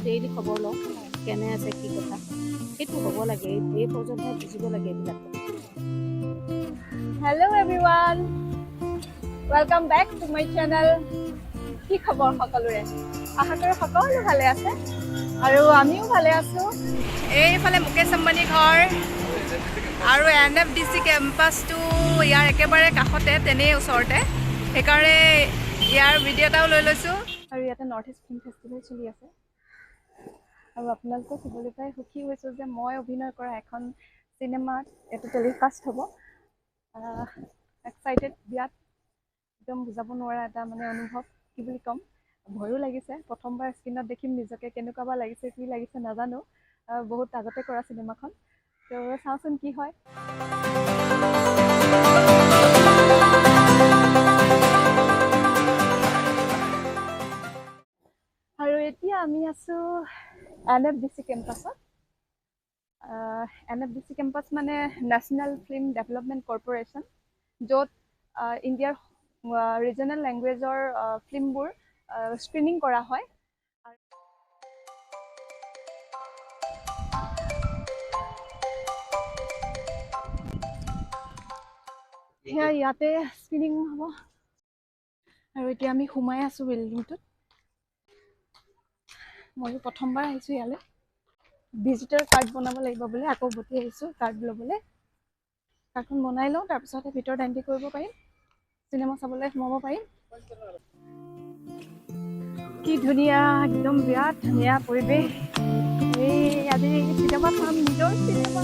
Daily খবৰ লওঁ কেনে আছে কি কথা সেইটো হ'ব লাগে এই পৰ্যন্ত বুজিব লাগে এইবিলাক Hello everyone, welcome back to my channel. কি খবৰ সকলোৰে আশা কৰোঁ সকলো ভালে আছে আৰু আমিও ভালে আছো এইফালে মুকেশ আম্বানীৰ ঘৰ আৰু NFDC কেম্পাছটো ইয়াৰ একেবাৰে কাষতে তেনেই ওচৰতে সেইকাৰণে ইয়াৰ ভিডিঅ' এটাও লৈ লৈছোঁ আৰু ইয়াতে নৰ্থ ইষ্ট ফিল্ম ফেষ্টিভেল চলি আছে আৰু আপোনালোকক ক'বলৈ পাই সুখী হৈছোঁ যে মই অভিনয় কৰা এখন চিনেমাত এইটো টেলিকাষ্ট হ'ব এক্সাইটেড বিৰাট একদম বুজাব নোৱাৰা এটা মানে অনুভৱ কি বুলি ক'ম ভয়ো লাগিছে প্ৰথমবাৰ স্ক্ৰীণত দেখিম নিজকে কেনেকুৱা বা লাগিছে কি লাগিছে নাজানো বহুত আগতে কৰা চিনেমাখন তো চাওঁচোন কি হয় আৰু এতিয়া আমি আছোঁ NFDC কেম্পাছত NFDC কেম্পাছ মানে নেশ্যনেল ফিল্ম ডেভেলপমেণ্ট কৰ্প'ৰেশ্যন য'ত ইণ্ডিয়াৰ ৰিজনেল লেংগুৱেজৰ ফিল্মবোৰ স্ক্ৰিনিং কৰা হয় সেয়া ইয়াতে স্ক্ৰিনিং হ'ব আৰু এতিয়া আমি সোমাই আছোঁ বিল্ডিংটোত ময়ো প্ৰথমবাৰ আহিছোঁ ইয়ালৈ ভিজিটৰ কাৰ্ড বনাব লাগিব বোলে আকৌ উভতি আহিছোঁ কাৰ্ড ল'বলৈ কাৰ্ডখন বনাই লওঁ তাৰপিছতে ভিতৰত এণ্ট্ৰি কৰিব পাৰিম চিনেমা চাবলৈ সোমাব পাৰিম কি ধুনীয়া একদম বিৰাট ধুনীয়া পৰিৱেশ এই আজি চিনেমা চাম নিজৰ চিনেমা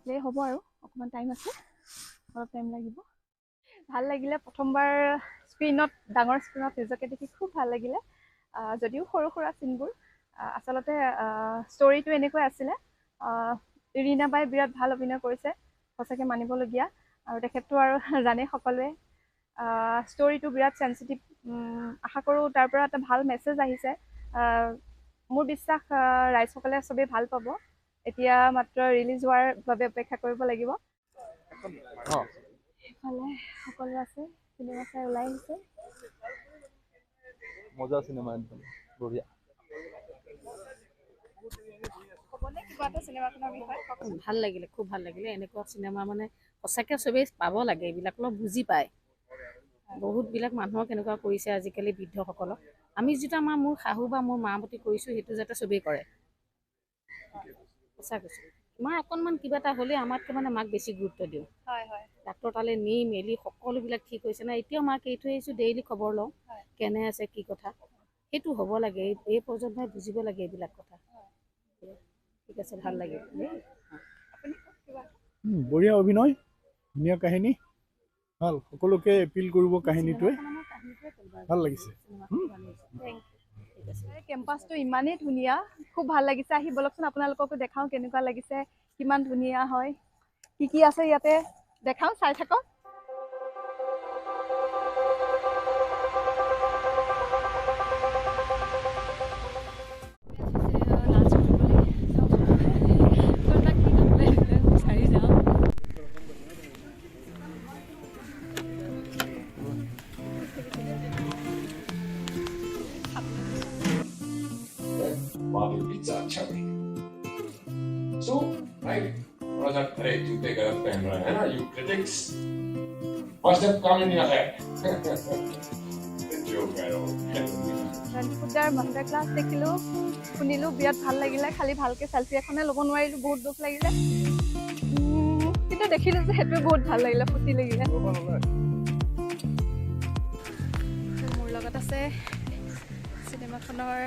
প্লে হ'ব আৰু অকণমান টাইম আছে অলপ টাইম লাগিব ভাল লাগিলে প্ৰথমবাৰ স্ক্ৰীণত ডাঙৰ স্ক্ৰীণত নিজকে দেখি খুব ভাল লাগিলে যদিও সৰু সুৰা চিনবোৰ আচলতে ষ্টৰিটো এনেকৈ আছিলে ৰীণা বাই বিৰাট ভাল অভিনয় কৰিছে সঁচাকৈ মানিবলগীয়া আৰু তেখেতটো আৰু জানে সকলোৱে ষ্টৰিটো বিৰাট চেঞ্চিটিভ আশা কৰোঁ তাৰ পৰা এটা ভাল মেছেজ আহিছে মোৰ বিশ্বাস ৰাইজসকলে চবেই ভাল পাব এতিয়া মাত্ৰ ৰিলিজ হোৱাৰ বাবে অপেক্ষা কৰিব লাগিব সেইফালে সকলো আছে চিনেমা চাই ওলাই আহিছে মজা চিনেমা একদম বঢ়িয়া ভাল লাগিলে খুব ভাল লাগিলে এনেকুৱা চিনেমা মানে সঁচাকৈ চবেই পাব লাগে এইবিলাক অলপ বুজি পায় বহুতবিলাক মানুহক এনেকুৱা কৰিছে আজিকালি বৃদ্ধসকলক আমি যিটো মোৰ শাহু বা মোৰ মাৰ প্ৰতি কৰিছোঁ সেইটো যাতে চবেই কৰে সঁচা কৈছোঁ মই অকণমান কিবা এটা হ'লে আমাতকৈ মানে মাক বেছি গুৰুত্ব দিওঁ ডাক্তৰ তালৈ নি মেলি সকলোবিলাক ঠিক হৈছে না এতিয়াও মাক এৰি থৈ আহিছোঁ ডেইলি খবৰ লওঁ কেনে আছে কি কথা সেইটো হ'ব লাগে এই পৰ্যন্ত বুজিব লাগে এইবিলাক কথা ঠিক আছে ভাল লাগে বঢ়িয়া অভিনয় ধুনীয়া কাহিনী ভাল সকলোকে এপিল কৰিব কাহিনীটোৱে ভাল লাগিছে কেম্পাছটো ইমানেই ধুনীয়া খুব ভাল লাগিছে আহি বলকচোন আপোনালোককো দেখাওঁ কেনেকুৱা লাগিছে কিমান ধুনীয়া হয় কি আছে ইয়াতে দেখাওঁ চাই থাকক Pizza Chubby. So, right, brother, hey, you take a pen, right? You critics, what's that coming in your head? The joke, I don't. পূজাৰ মাষ্টাৰ ক্লাছ দেখিলোঁ শুনিলোঁ বিৰাট ভাল লাগিলে খালি ভালকৈ চেলফি এখনে ল'ব নোৱাৰিলোঁ বহুত দুখ লাগিলে কিন্তু দেখিলোঁ যে সেইটোৱে বহুত ভাল লাগিলে ফূৰ্তি লাগিলে মোৰ লগত আছে চিনেমাখনৰ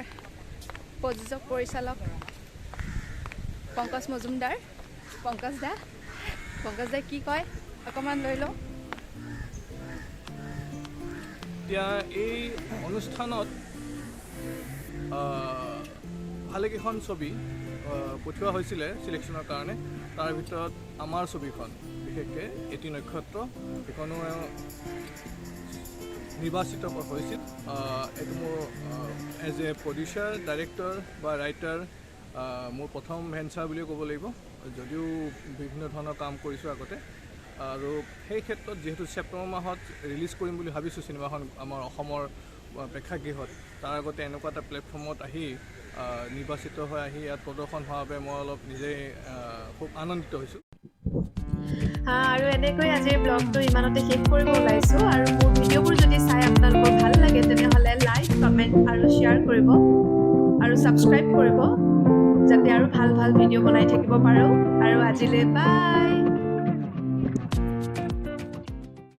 প্ৰযোজক পৰিচালক পংকজ মজুমদাৰ পংকজ দাই কি কয় অকণমান লৈ লওঁ এতিয়া এই অনুষ্ঠানত ভালেকেইখন ছবি পঠিওৱা হৈছিলে চিলেকশ্যনৰ কাৰণে তাৰ ভিতৰত আমাৰ ছবিখন বিশেষকৈ এটি নক্ষত্ৰ সেইখনো নিৰ্বাচিত হৈছিল। এইটো মোৰ এজ এ প্ৰডিউচাৰ, ডাইৰেক্টৰ বা ৰাইটাৰ মোৰ প্ৰথম ভেঞ্চাৰ বুলিয়ে ক'ব লাগিব, যদিও বিভিন্ন ধৰণৰ কাম কৰিছোঁ আগতে। আৰু সেই ক্ষেত্ৰত যিহেতু ছেপ্টেম্বৰ মাহত ৰিলিজ কৰিম বুলি ভাবিছোঁ চিনেমাখন আমাৰ অসমৰ প্ৰেক্ষাগৃহত, তাৰ আগতে এনেকুৱা এটা প্লেটফৰ্মত আহি নিৰ্বাচিত হৈ আহি ইয়াত প্ৰদৰ্শন হোৱাৰ বাবে মই অলপ নিজেই খুব আনন্দিত হৈছোঁ। আৰু এনেকৈ আজিৰ ব্লগটো ইমানতে শেষ কৰিব ওলাইছোঁ। আৰু মোৰ ভিডিঅ'বোৰ যদি চাই আপোনালোকৰ ভাল লাগে তেনেহ'লে লাইক, কমেণ্ট আৰু শ্বেয়াৰ কৰিব আৰু ছাবস্ক্ৰাইব কৰিব, যাতে আৰু ভাল ভাল ভিডিঅ' বনাই থাকিব পাৰোঁ। আৰু আজিলৈ বাই।